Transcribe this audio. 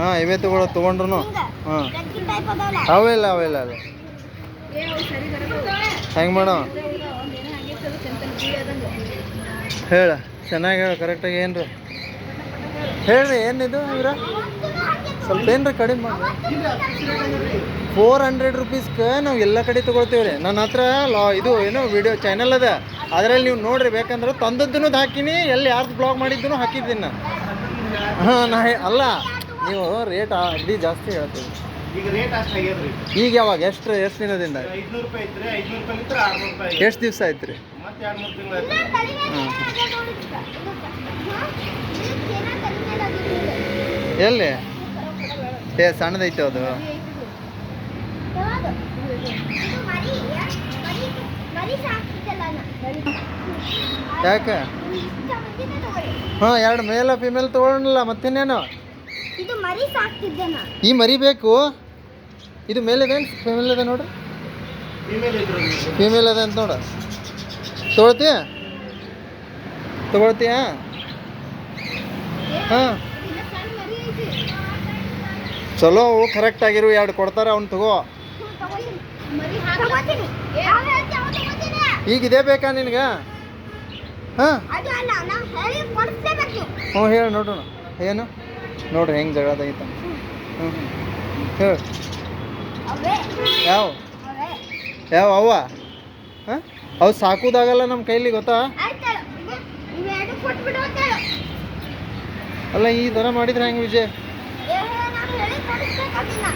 ಹಾಂ ಇವೇ ತೊಗೊಂಡ್ರು ಹಾಂ ಅವೆಲ್ಲ ಅವೆಲ್ಲ ಅದ ಹೆಂಗೆ ಮಾಡೋ ಹೇಳ ಚೆನ್ನಾಗಿ ಹೇಳ ಕರೆಕ್ಟಾಗಿ ಏನು ರೀ ಹೇಳ್ರಿ ಏನಿದು ಇವ್ರ ಸ್ವಲ್ಪ ಏನು ರೀ ಕಡಿಮೆ ಮಾಡಿ 400 ರುಪೀಸ್ಗೆ ನಾವು ಎಲ್ಲ ಕಡೆ ತೊಗೊಳ್ತೀವಿ ರೀ ನನ್ನ ಹತ್ರ ಇದು ಏನು ವಿಡಿಯೋ ಚಾನಲ್ ಅದ ಅದರಲ್ಲಿ ನೀವು ನೋಡ್ರಿ ಬೇಕಂದ್ರೆ ತಂದದ್ದನ್ನು ಹಾಕಿನಿ ಎಲ್ಲಿ ಯಾರ್ದು ಬ್ಲಾಗ್ ಮಾಡಿದ್ದೂ ಹಾಕಿದ್ದೀನಿ ನಾನು ಹಾಂ ಅಲ್ಲ ನೀವು ರೇಟ್ ಅಡ್ಡಿ ಜಾಸ್ತಿ ಹೇಳ್ತೀವಿ ಈಗ ಯಾವಾಗ ಎಷ್ಟು ದಿನದಿಂದ ಎಷ್ಟು ದಿವಸ ಆಯ್ತು ರೀ ಹಾಂ ಎಲ್ಲಿ ಸಣ್ಣದೈತೆ ಅದು ಯಾಕೆ ಹಾಂ 2 ಮೇಲ್ ಫಿಮೇಲ್ ತೊಗೊಳಲ್ಲ ಮತ್ತಿನ್ನೇನು ಈ ಮರಿ ಬೇಕು ಇದು ಮೇಲಿದೆ ಫಿಮೇಲ್ ಇದೆ ನೋಡ್ರಿ ಫಿಮೇಲ್ ಅದ ಅಂತ ನೋಡ ತೊಗೊಳ್ತೀಯಾ ಹಾಂ ಚಲೋ ಕರೆಕ್ಟ್ ಆಗಿರು 2 ಕೊಡ್ತಾರೆ ಅವ್ನು ತಗೋ ಈಗ ಇದೇ ಬೇಕಾ ನಿನಗೆ ಹಾಂ ಹ್ಞೂ ಹೇಳಿ ನೋಡೋಣ ಏನು ನೋಡ್ರಿ ಹೆಂಗೆ ಜಗಳದಾಗಿತ್ತ ಹ್ಞೂ ಹೇಳಿ ಯಾವ ಅವ್ವ ಹಾಂ ಅವು ಸಾಕುದಾಗಲ್ಲ ನಮ್ಮ ಕೈಲಿ ಗೊತ್ತಾ ಅಲ್ಲ ಈ ಥರ ಮಾಡಿದ್ರೆ ಹೆಂಗೆ ವಿಜಯ್